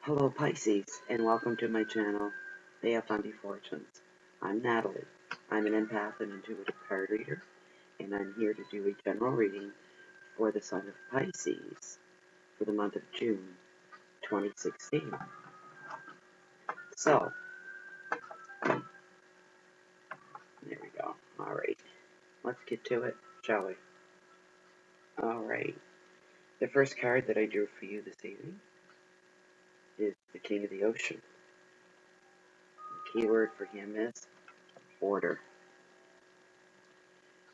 Hello Pisces, and welcome to my channel, Fundy Fortunes. I'm Natalie. I'm an empath and intuitive card reader, and I'm here to do a general reading for the sign of Pisces for the month of June 2016. So, there we go. Alright, let's get to it, shall we? Alright, the first card that I drew for you this evening is the King of the Ocean. The key word for him is order.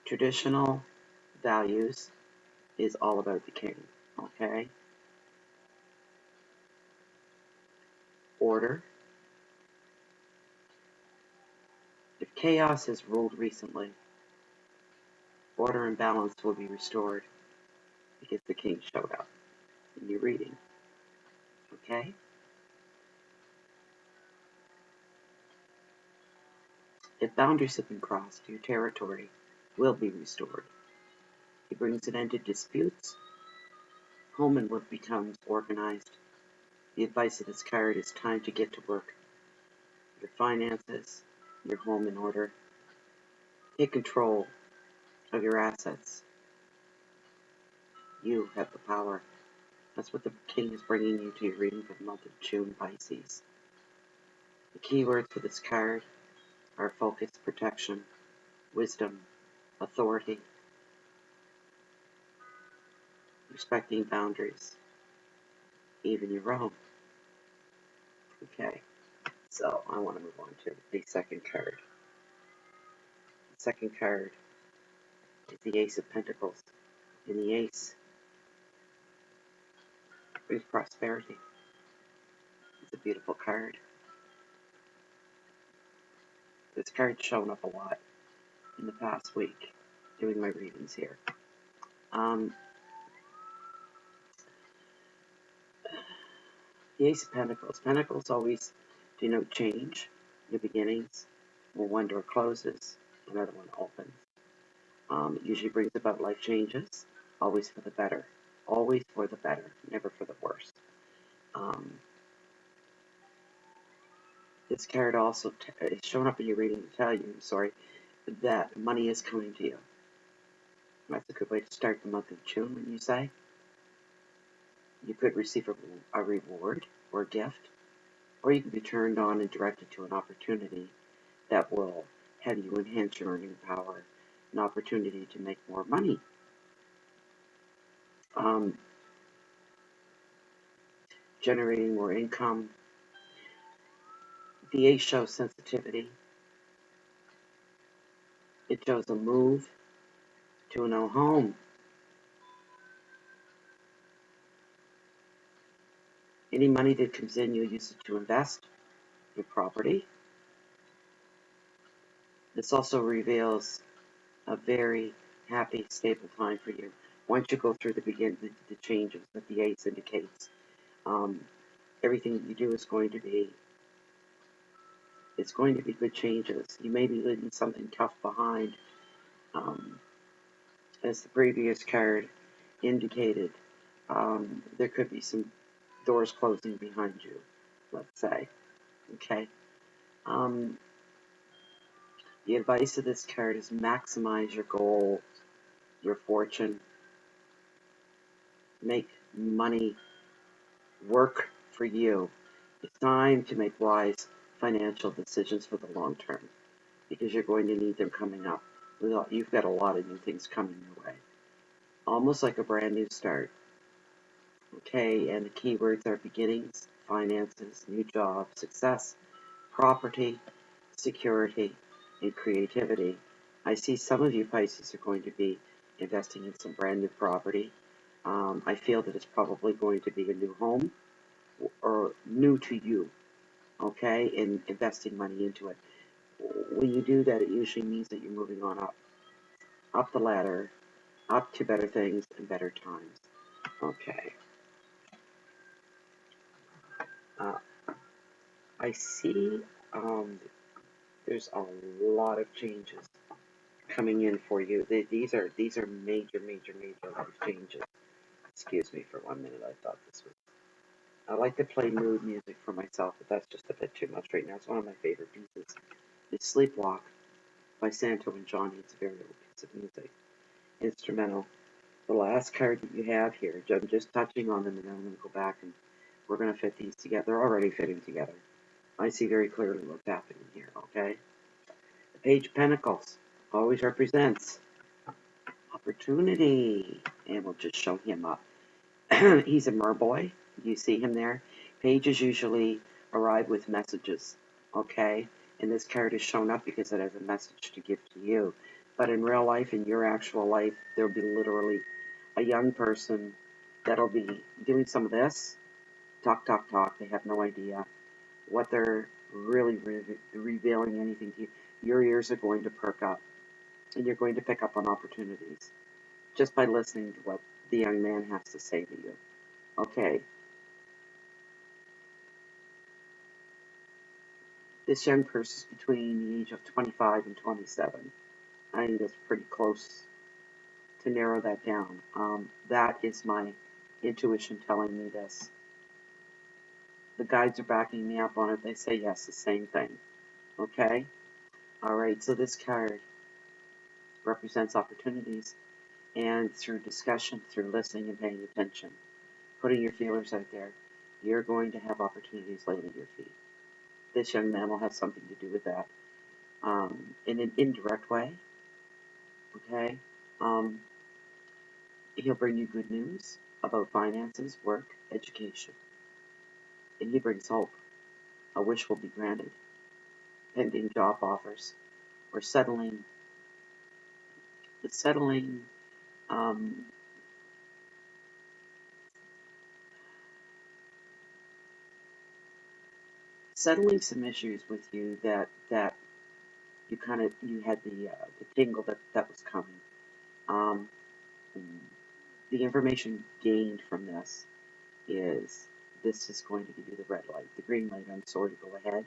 Traditional values is all about the king, okay? Order. If chaos has ruled recently, order and balance will be restored because the king showed up in your reading, okay? If boundaries have been crossed, your territory will be restored. He brings an end to disputes. Home and work becomes organized. The advice of this card is time to get to work. Your finances, your home in order. Take control of your assets. You have the power. That's what the king is bringing you to your reading for the month of June, Pisces. The key words for this card are focus, protection, wisdom, authority, respecting boundaries, even your own. Okay, so I want to move on to the second card. The second card is the Ace of Pentacles, and the Ace brings prosperity. It's a beautiful card. This card's shown up a lot in the past week doing my readings here. The Ace of Pentacles. Pentacles always denote change, new beginnings. When one door closes, another one opens. It usually brings about life changes, always for the better. Always for the better, never for the worse. This card also is showing up in your reading to tell you, that money is coming to you. That's a good way to start the month of June, when you say. You could receive a reward or a gift, or you can be turned on and directed to an opportunity that will have you enhance your earning power, an opportunity to make more money. Generating more income. The Ace shows sensitivity. It shows a move to a new home. Any money that comes in, you use it to invest in property. This also reveals a very happy, stable time for you. Once you go through the changes that the Ace indicates, everything that you do is going to be good changes. You may be leaving something tough behind, as the previous card indicated. There could be some doors closing behind you, let's say. Okay. The advice of this card is maximize your goal, your fortune. Make money work for you. It's time to make wise financial decisions for the long term, because you're going to need them coming up. You've got a lot of new things coming your way. Almost like a brand new start. Okay, and the keywords are beginnings, finances, new job, success, property, security, and creativity. I see some of you Pisces are going to be investing in some brand new property. I feel that it's probably going to be a new home or new to you, okay, and investing money into it. When you do that, it usually means that you're moving on up the ladder, up to better things and better times. Okay. I see there's a lot of changes coming in for you. These are major life changes. Excuse me for 1 minute. I thought this was I like to play mood music for myself, but that's just a bit too much right now. It's one of my favorite pieces. It's Sleepwalk by Santo and Johnny. It's a very old piece of music. Instrumental. The last card that you have here, I'm just touching on them, and then I'm going to go back and we're going to fit these together. They're already fitting together. I see very clearly what's happening here, okay? The Page of Pentacles always represents opportunity. And we'll just show him up. He's a merboy. You see him there. Pages usually arrive with messages, okay? And this card is shown up because it has a message to give to you. But in real life, in your actual life, there'll be literally a young person that'll be doing some of this. Talk, talk, talk. They have no idea what they're really revealing anything to you. Your ears are going to perk up, and you're going to pick up on opportunities just by listening to what the young man has to say to you. Okay, this young person is between the age of 25 and 27. I think that's pretty close to narrow that down. That is my intuition telling me this. The guides are backing me up on it. They say yes, the same thing. Okay? Alright, so this card represents opportunities, and through discussion, through listening and paying attention, putting your feelers out there, you're going to have opportunities laid at your feet. This young man will have something to do with that in an indirect way. Okay? He'll bring you good news about finances, work, education. And he brings hope. A wish will be granted. Pending job offers. Or settling um, settling some issues with you that you had the tingle that was coming. Um, the information gained from this is going to give you the red light. The green light, I'm sorry, to go ahead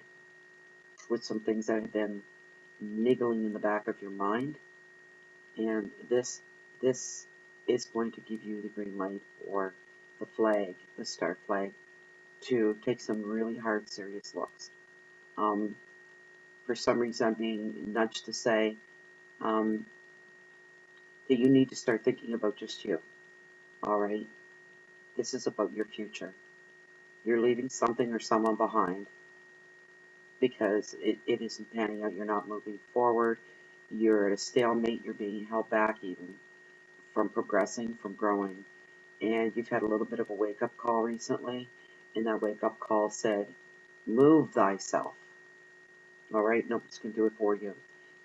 with some things that have been niggling in the back of your mind, and this is going to give you the green light, or the flag, the start flag, to take some really hard, serious looks. For some reason, I'm being nudged to say that you need to start thinking about just you. All right, this is about your future. You're leaving something or someone behind because it isn't panning out. You're not moving forward. You're at a stalemate. You're being held back even from progressing, from growing. And you've had a little bit of a wake-up call recently, and that wake-up call said, move thyself. All right? Nobody's going to do it for you.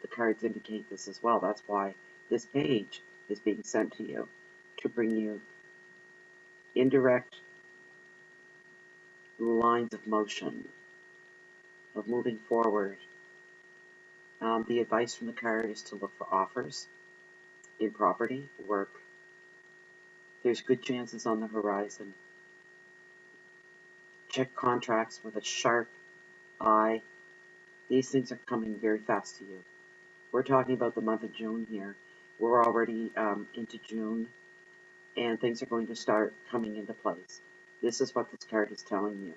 The cards indicate this as well. That's why this page is being sent to you, to bring you indirect lines of motion, of moving forward. The advice from the card is to look for offers in property, work. There's good chances on the horizon. Check contracts with a sharp eye. These things are coming very fast to you. We're talking about the month of June here. We're already into June, and things are going to start coming into place. This is what this card is telling you.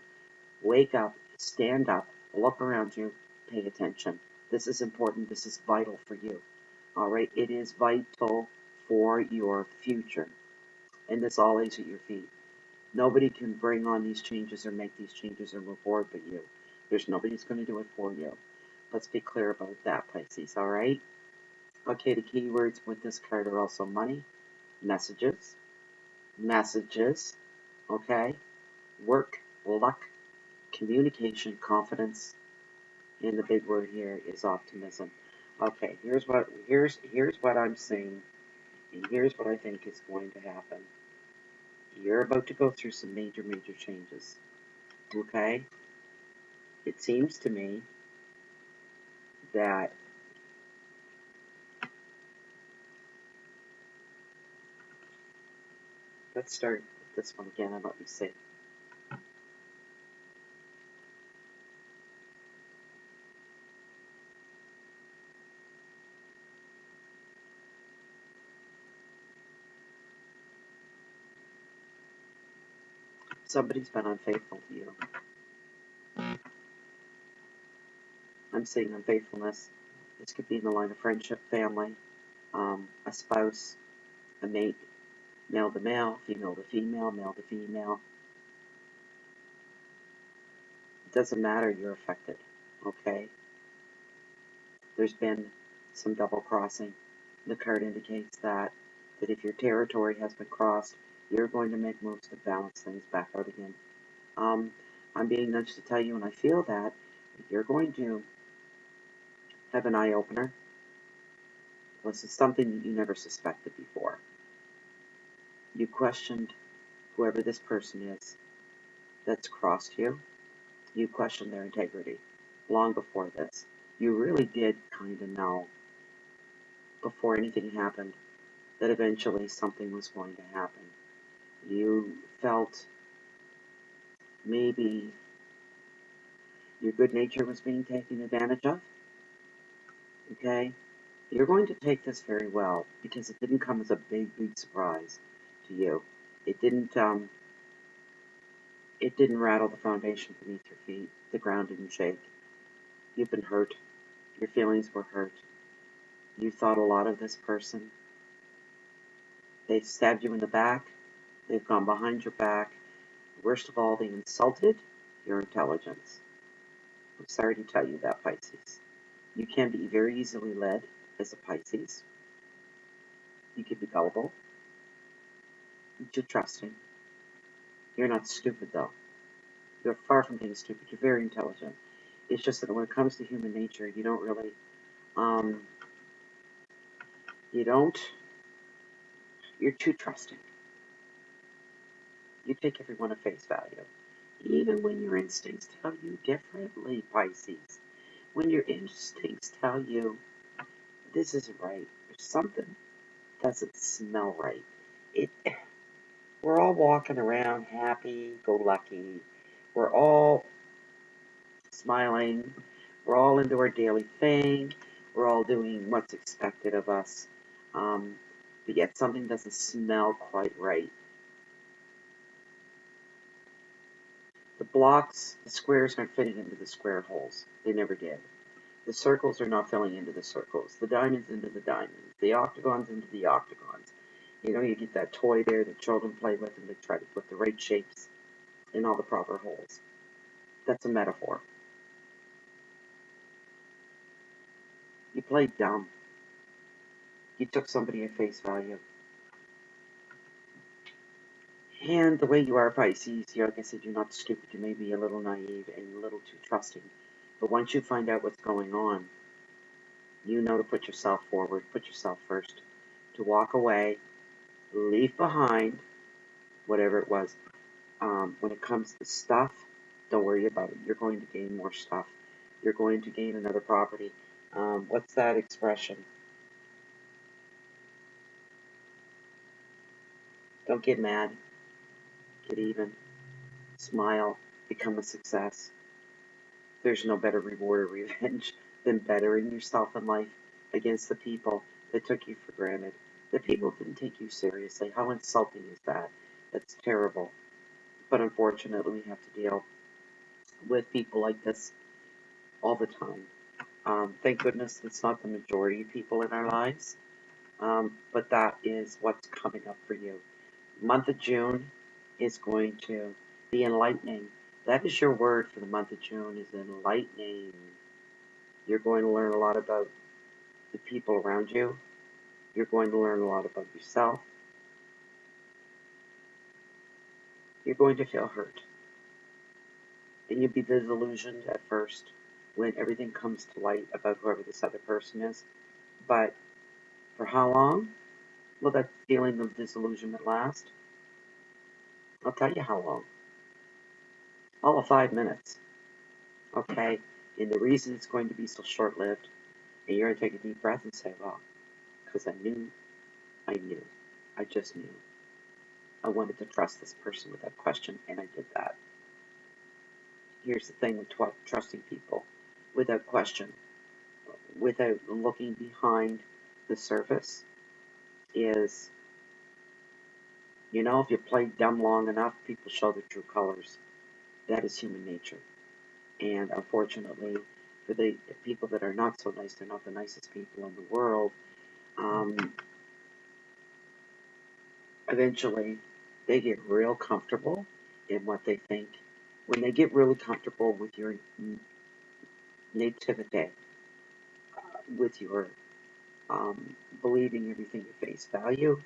Wake up, stand up, look around you, pay attention. This is important. This is vital for you. All right? It is vital for your future. And this all lays at your feet. Nobody can bring on these changes or make these changes or move forward but you. There's nobody who's going to do it for you. Let's be clear about that, Pisces, all right? Okay, the keywords with this card are also money, messages, okay? Work, luck, communication, confidence, and the big word here is optimism. Okay, here's what I'm seeing, and here's what I think is going to happen. You're about to go through some major changes, okay? It seems to me that let's start with this one again and let me see. Somebody's been unfaithful to you. I'm seeing unfaithfulness. This could be in the line of friendship, family, a spouse, a mate, male to male, female to female, male to female. It doesn't matter, you're affected, okay? There's been some double crossing. The card indicates that if your territory has been crossed, you're going to make moves to balance things back out again. I'm being nudged to tell you, and I feel that you're going to have an eye-opener. This is something that you never suspected before. You questioned whoever this person is that's crossed you. You questioned their integrity long before this. You really did kind of know before anything happened that eventually something was going to happen. You felt maybe your good nature was being taken advantage of. Okay? You're going to take this very well because it didn't come as a big surprise to you. It didn't rattle the foundation beneath your feet. The ground didn't shake. You've been hurt. Your feelings were hurt. You thought a lot of this person. They've stabbed you in the back. They've gone behind your back. Worst of all, they insulted your intelligence. I'm sorry to tell you that, Pisces. You can be very easily led as a Pisces. You can be gullible. You're too trusting. You're not stupid, though. You're far from being stupid. You're very intelligent. It's just that when it comes to human nature, you don't really, you're too trusting. You take everyone at face value. Even when your instincts tell you differently, Pisces. When your instincts tell you this isn't right, or something doesn't smell right. We're all walking around happy-go-lucky. We're all smiling. We're all into our daily thing. We're all doing what's expected of us. But yet something doesn't smell quite right. The blocks, the squares aren't fitting into the square holes. They never did. The circles are not filling into the circles. The diamonds into the diamonds. The octagons into the octagons. You know, you get that toy there that children play with and they try to put the right shapes in all the proper holes. That's a metaphor. You played dumb. You took somebody at face value. And the way you are, Pisces, like I said, you're not stupid. You may be a little naive and a little too trusting. But once you find out what's going on, you know to put yourself forward, put yourself first, to walk away, leave behind whatever it was. When it comes to stuff, don't worry about it. You're going to gain more stuff. You're going to gain another property. What's that expression? Don't get mad. Get even. Smile. Become a success. There's no better reward or revenge than bettering yourself in life against the people that took you for granted. The people didn't take you seriously. How insulting is that? That's terrible. But unfortunately, we have to deal with people like this all the time. Thank goodness it's not the majority of people in our lives, but that is what's coming up for you. The month of June is going to be enlightening. That is your word for the month of June, is enlightening. You're going to learn a lot about the people around you. You're going to learn a lot about yourself. You're going to feel hurt. And you'll be disillusioned at first when everything comes to light about whoever this other person is. But for how long will that feeling of disillusionment last? I'll tell you how long. All of 5 minutes. Okay? And the reason it's going to be so short-lived, and you're going to take a deep breath and say, well, because I knew, I just knew. I wanted to trust this person without question, and I did that. Here's the thing with trusting people without question, without looking behind the surface, is You know, if you play dumb long enough, people show their true colors. That is human nature. And unfortunately, for the people that are not so nice, they're not the nicest people in the world. Um, Eventually, they get real comfortable in what they think. When they get really comfortable with your nativity, with your believing everything at face value,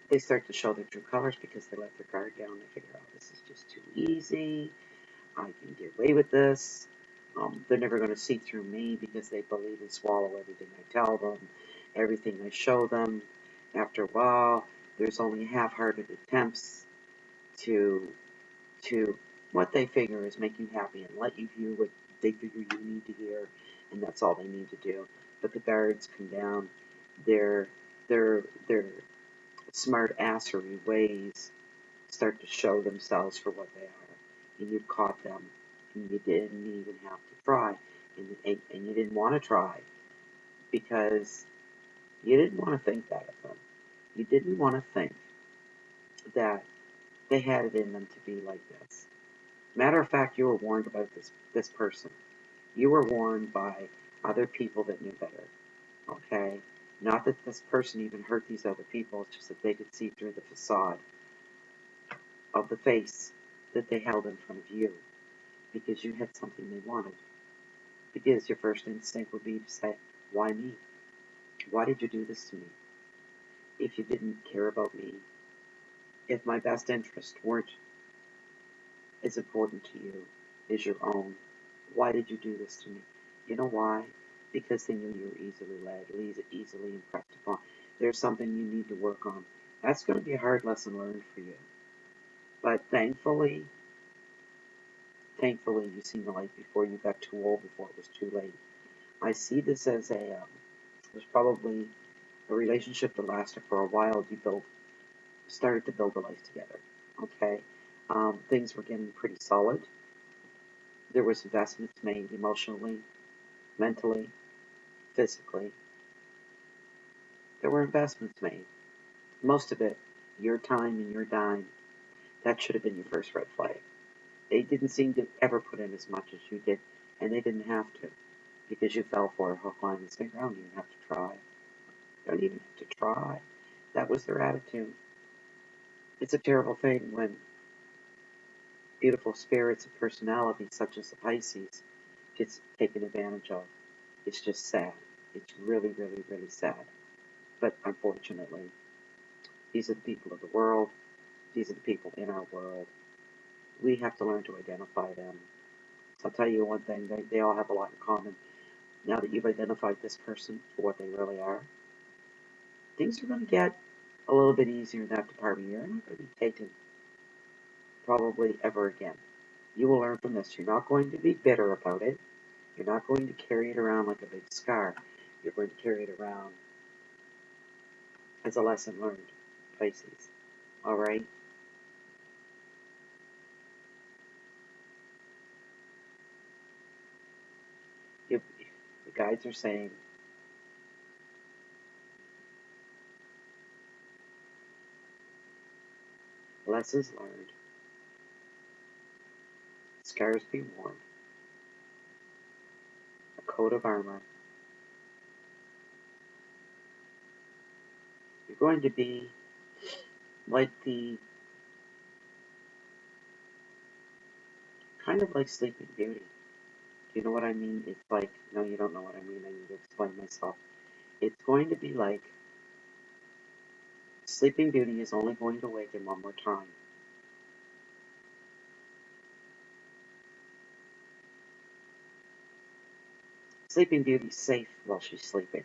they start to show their true colors because they let their guard down. They figure out this is just too easy. I can get away with this. They're never going to see through me because they believe and swallow everything I tell them, everything I show them. After a while, there's only half-hearted attempts to to what they figure is make you happy and let you hear what they figure you need to hear, and that's all they need to do. But the guards come down. Their their smart assery ways start to show themselves for what they are, and you've caught them, and you didn't even have to try, and you didn't want to try because you didn't want to think that of them. You didn't want to think that they had it in them to be like this. Matter of fact, you were warned about this person. You were warned by other people that knew better. Okay? Not that this person even hurt these other people, it's just that they could see through the facade of the face that they held in front of you because you had something they wanted. Because your first instinct would be to say, why me? Why did you do this to me? If you didn't care about me, if my best interests weren't as important to you as your own, why did you do this to me? You know why? Because they knew you were easily led, easily impressed upon. There's something you need to work on. That's going to be a hard lesson learned for you. But thankfully, you've seen the light before you got too old, before it was too late. I see this as there's probably a relationship that lasted for a while. You started to build a life together. Okay, things were getting pretty solid. There was investments made emotionally, mentally, physically. There were investments made. Most of it, your time and your dime. That should have been your first red flag. They didn't seem to ever put in as much as you did, and they didn't have to, because you fell for a hook, line, and sinker. I don't even have to try. Don't even have to try. That was their attitude. It's a terrible thing when beautiful spirits of personality, such as the Pisces, gets taken advantage of. It's just sad. It's really, really, really sad. But unfortunately, these are the people of the world. These are the people in our world. We have to learn to identify them. I'll tell you one thing, they all have a lot in common. Now that you've identified this person for what they really are, things are going to get a little bit easier in that department. You're not going to be taken probably ever again. You will learn from this. You're not going to be bitter about it. You're not going to carry it around like a big scar. You're going to carry it around as a lesson learned, Pisces. All right? The guides are saying, lessons learned, scars be worn, a coat of armor. You're going to be like kind of like Sleeping Beauty. Do you know what I mean? It's like, no, you don't know what I mean. I need to explain myself. It's going to be like Sleeping Beauty is only going to awaken one more time. Sleeping Beauty's safe while she's sleeping.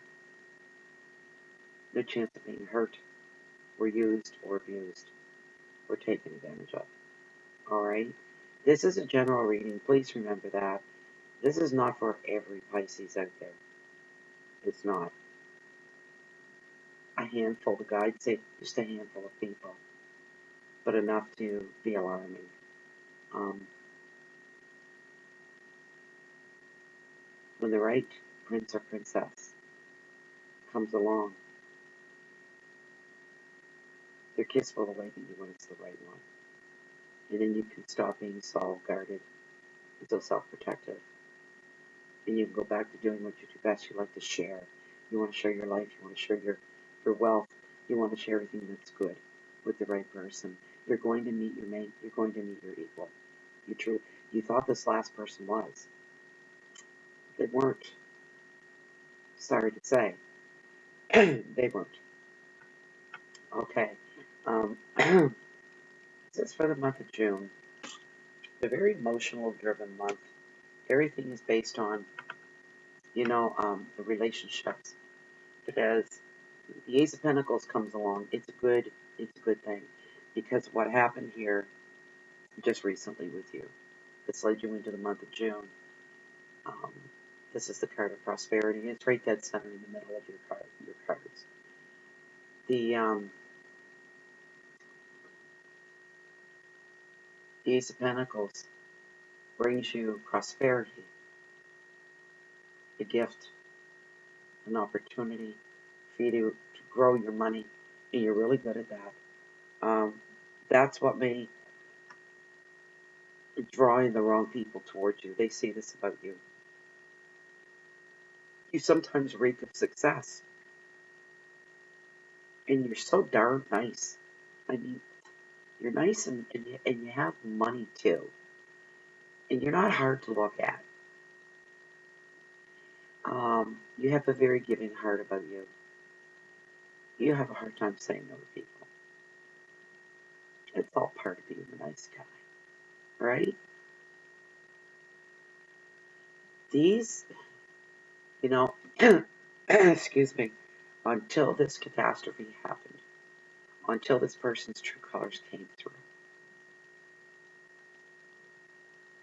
No chance of being hurt, or used, or abused, or taken advantage of. Alright? This is a general reading. Please remember that. This is not for every Pisces out there. It's not. A handful, the guides say just a handful of people, but enough to be alarming. Um, when the right prince or princess comes along, Their kiss will awaken you when it's the right one. And then you can stop being so guarded and so self-protective. And you can go back to doing what you do best. You like to share. You want to share your life. You want to share your wealth. You want to share everything that's good with the right person. You're going to meet your mate. You're going to meet your equal. You thought this last person was. They weren't. Sorry to say. They weren't. Okay. This is for the month of June. A very emotional driven month. Everything is based on, the relationships. But as the Ace of Pentacles comes along, it's a good thing. Because what happened here just recently with you, that's led you into the month of June. Um, this is the card of prosperity. It's right dead center in the middle of your cards. The Ace of Pentacles brings you prosperity, a gift, an opportunity for you to grow your money, and you're really good at that. That's what may drawing the wrong people towards you. They see this about you. You sometimes reek of success, and you're so darn nice. I mean, you're nice and you have money too, and you're not hard to look at. You have a very giving heart about you. You have a hard time saying no to people. It's all part of being a nice guy, right? These, you know, excuse me, until this catastrophe happened, until this person's true colors came through,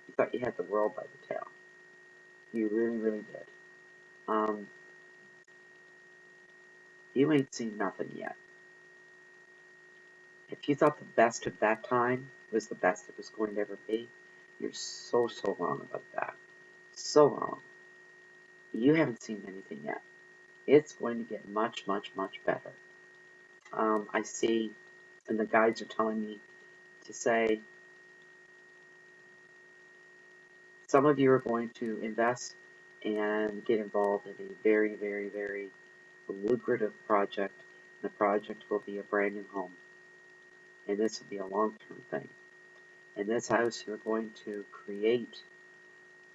you thought you had the world by the tail. You really, really did. Um, you ain't seen nothing yet. If you thought the best of that time was the best it was going to ever be, you're so, so wrong about that. So wrong. You haven't seen anything yet. It's going to get much, much, much better. I see, and the guides are telling me to say, some of you are going to invest and get involved in a very, very, very lucrative project. The project will be a brand new home, and this will be a long-term thing. In this house, you're going to create,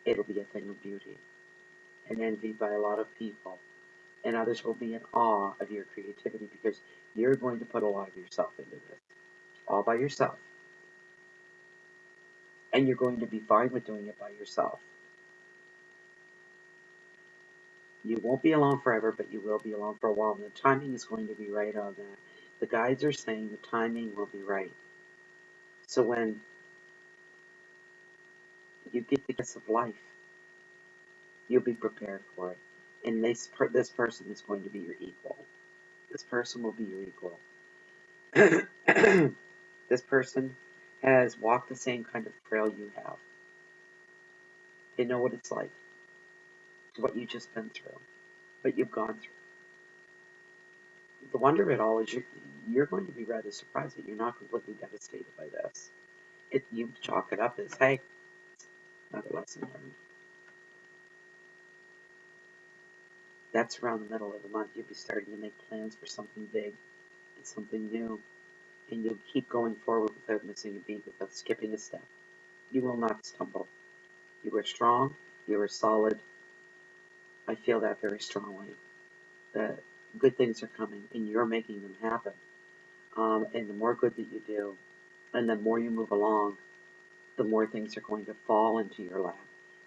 it'll be a thing of beauty and envied by a lot of people. And others will be in awe of your creativity because you're going to put a lot of yourself into this, all by yourself. And you're going to be fine with doing it by yourself. You won't be alone forever, but you will be alone for a while. And the timing is going to be right on that. The guides are saying the timing will be right. So when you get the gifts of life, you'll be prepared for it. And this person is going to be your equal. This person will be your equal. This person has walked the same kind of trail you have. They know what it's like, what you've just been through, what you've gone through. The wonder of it all is you're going to be rather surprised that you're not completely devastated by this. You chalk it up as, hey, another lesson learned. That's around the middle of the month. You'll be starting to make plans for something big and something new, and you'll keep going forward without missing a beat, without skipping a step. You will not stumble. You are strong. You are solid. I feel that very strongly. That good things are coming, and you're making them happen. And the more good that you do, and the more you move along, the more things are going to fall into your lap.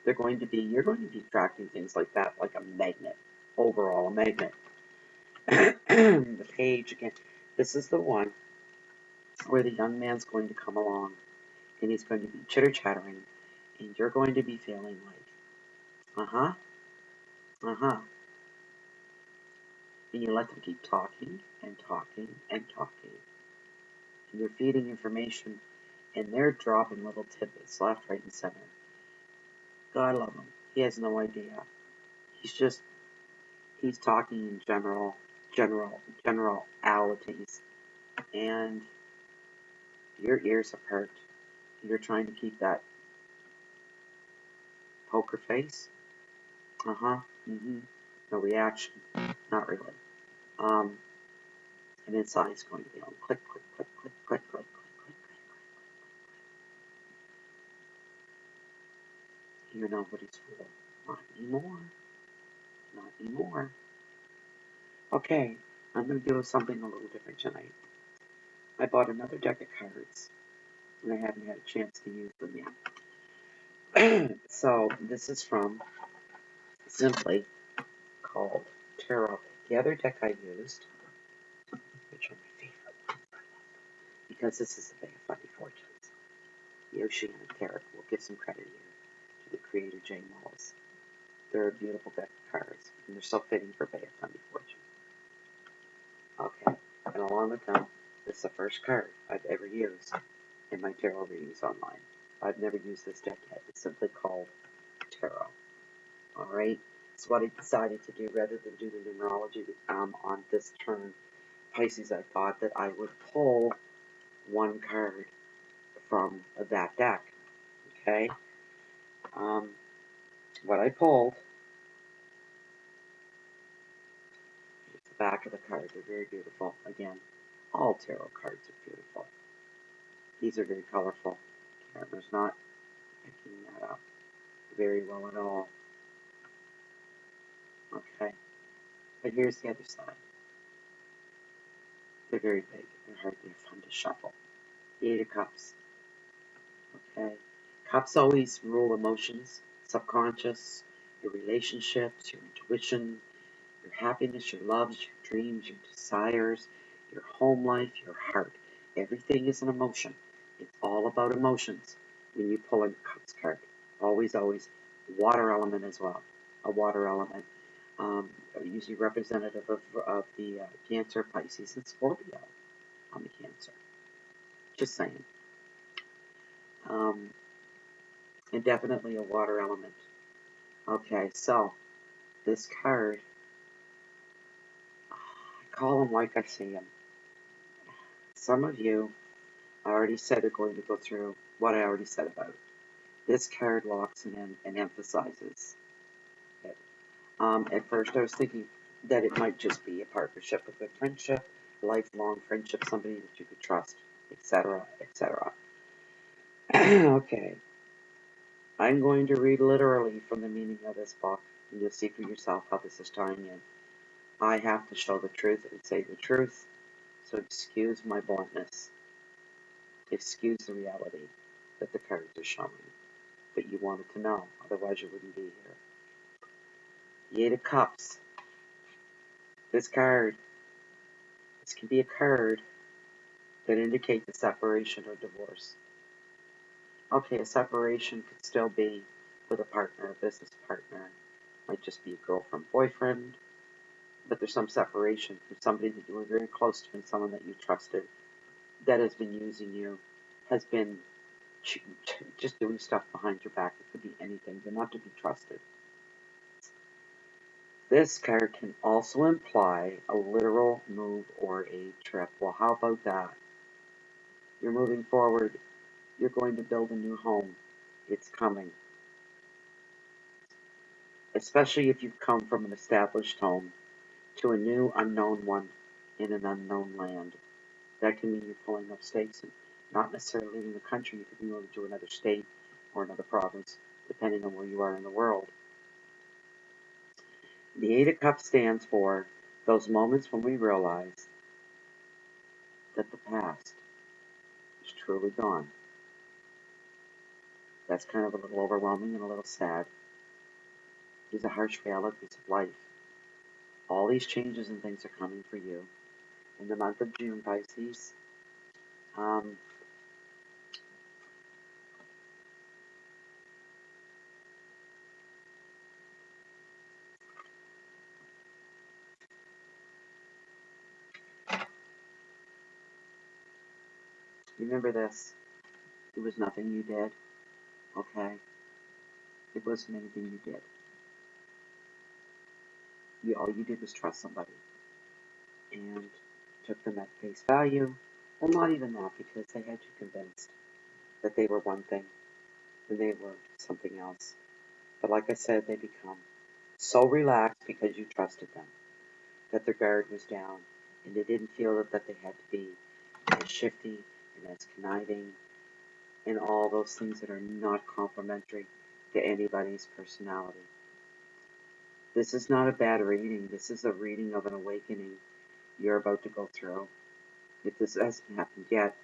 You're going to be attracting things like that, like a magnet. Overall, a magnet. The page again. This is the one where the young man's going to come along, and he's going to be chitter chattering, and you're going to be feeling like, uh huh. And you let them keep talking and talking and talking. And you're feeding information, and they're dropping little tidbits left, right, and center. God love him. He has no idea. He's talking in generalities. and your ears are perked. You're trying to keep that poker face. Uh-huh. Mm-hmm. No reaction. Not really. Um, and inside it's going to be on click, click, click, click, click, click, click, click, click. You're nobody's fool. Not anymore. Not anymore. Okay, I'm going to do something a little different tonight. I bought another deck of cards, and I haven't had a chance to use them yet. So this is from Simply, called Tarot. The other deck I used, which are my favorite, because this is the Bay of Fundy Fortunes. The Oceanic Tarot. We'll give some credit here to the creator, Jay Mullis. They're a beautiful deck of cards, and they're so fitting for Bay of Fundy Fortune. Okay, and along with them, this is the first card I've ever used in my tarot readings online. I've never used this deck yet. It's simply called Tarot. Alright, so what I decided to do, rather than do the numerology on this turn, Pisces, I thought that I would pull one card from that deck. Okay? What I pulled is the back of the card. They're very beautiful. Again, all tarot cards are beautiful. These are very colorful. Camera's not picking that up very well at all. Okay? But here's the other side. They're very big. They're hard. They're fun to shuffle. The Eight of Cups. Okay? Cups always rule emotions, subconscious, your relationships, your intuition, your happiness, your loves, your dreams, your desires, your home life, your heart. Everything is an emotion. It's all about emotions when you pull a Cups card. Always, always. Water element as well. A water element. Usually representative of the Cancer, Pisces, and Scorpio on the Cancer. Just saying. Um, and definitely a water element. Okay, so this card, I call them like I see them. Some of you already said are going to go through what I already said about it. This card locks in and emphasizes it. At first I was thinking that it might just be a partnership, a good friendship, lifelong friendship, somebody that you could trust, etc., etc. Okay, I'm going to read literally from the meaning of this book, and you'll see for yourself how this is tying in. I have to show the truth and say the truth, so excuse my bluntness. Excuse the reality that the cards are showing. But you wanted to know, otherwise you wouldn't be here. The Eight of Cups. This card, this can be a card that indicates a separation or divorce. Okay, a separation could still be with a partner, a business partner. Might just be a girlfriend, boyfriend. But there's some separation from somebody that you were very close to and someone that you trusted that has been using you, has been just doing stuff behind your back. It could be anything. They're not to be trusted. This card can also imply a literal move or a trip. Well, how about that? You're moving forward. You're going to build a new home. It's coming. Especially if you've come from an established home to a new unknown one in an unknown land. That can mean you're pulling up stakes and not necessarily leaving the country. You could be moving to another state or another province, depending on where you are in the world. The Eight of Cups stands for those moments when we realize that the past is truly gone. That's kind of a little overwhelming and a little sad. These are harsh realities of life. All these changes and things are coming for you. In the month of June, Pisces, remember this. It was nothing you did, okay? It wasn't anything you did. All you did was trust somebody and took them at face value Well, not even that, because they had you convinced that they were one thing and they were something else. But like I said, they become so relaxed because you trusted them that their guard was down and they didn't feel that they had to be as shifty and as conniving and all those things that are not complementary to anybody's personality. This is not a bad reading. This is a reading of an awakening you're about to go through. If this hasn't happened yet,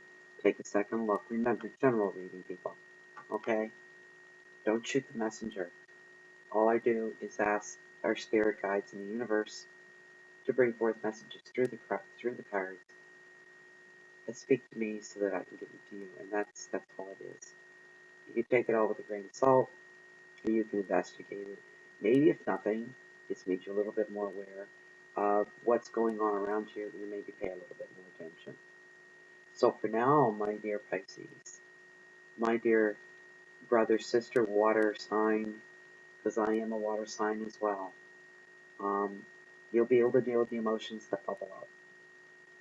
take a second look. Remember, general reading, people. Okay? Don't shoot the messenger. All I do is ask our spirit guides in the universe to bring forth messages through the cards that speak to me so that I can give it to you. And that's all it is. You can take it all with a grain of salt, or you can investigate it. Maybe if nothing, it's made you a little bit more aware of what's going on around you, and maybe pay a little bit more attention. So for now, my dear Pisces, my dear brother, sister, water sign, because I am a water sign as well, you'll be able to deal with the emotions that bubble up.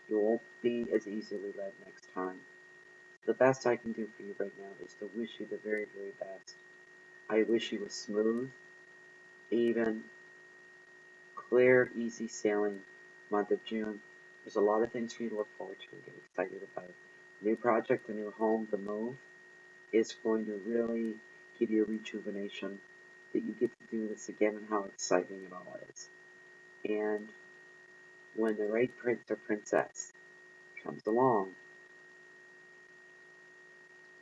You won't be as easily led next time. The best I can do for you right now is to wish you the very, very best. I wish you a smooth, even, clear, easy sailing month of June. There's a lot of things for you to look forward to and get excited about. New project, a new home, the move is going to really give you a rejuvenation that you get to do this again and how exciting it all is. And when the right prince or princess comes along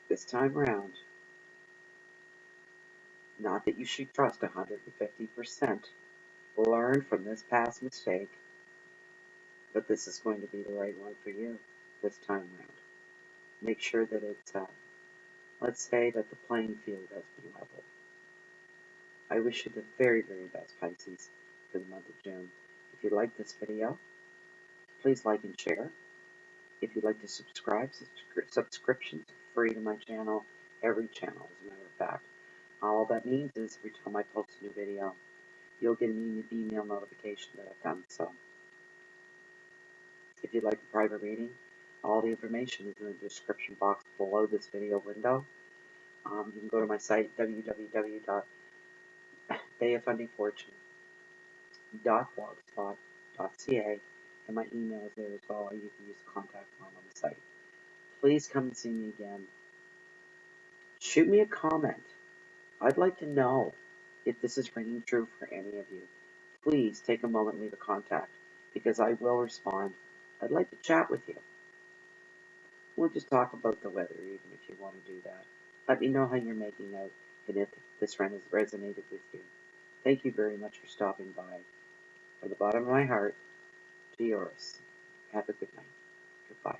this time around, not that you should trust 150%, learn from this past mistake, but this is going to be the right one for you this time around. Make sure that it's, let's say that the playing field has been leveled. I wish you the very, very best, Pisces, for the month of June. If you like this video, please like and share. If you'd like to subscribe, subscriptions are free to my channel, every channel, as a matter of fact. All that means is every time I post a new video, you'll get an email notification that I've done so. If you'd like a private reading, all the information is in the description box below this video window. You can go to my site, www.fundyfortunes.blogspot.ca, and my email is there as well, or you can use the contact form on the site. Please come and see me again. Shoot me a comment. I'd like to know if this is ringing true for any of you. Please take a moment and leave a contact, because I will respond. I'd like to chat with you. We'll just talk about the weather, even if you want to do that. Let me know how you're making out and if this has resonated with you. Thank you very much for stopping by. From the bottom of my heart to yours. Have a good night. Goodbye.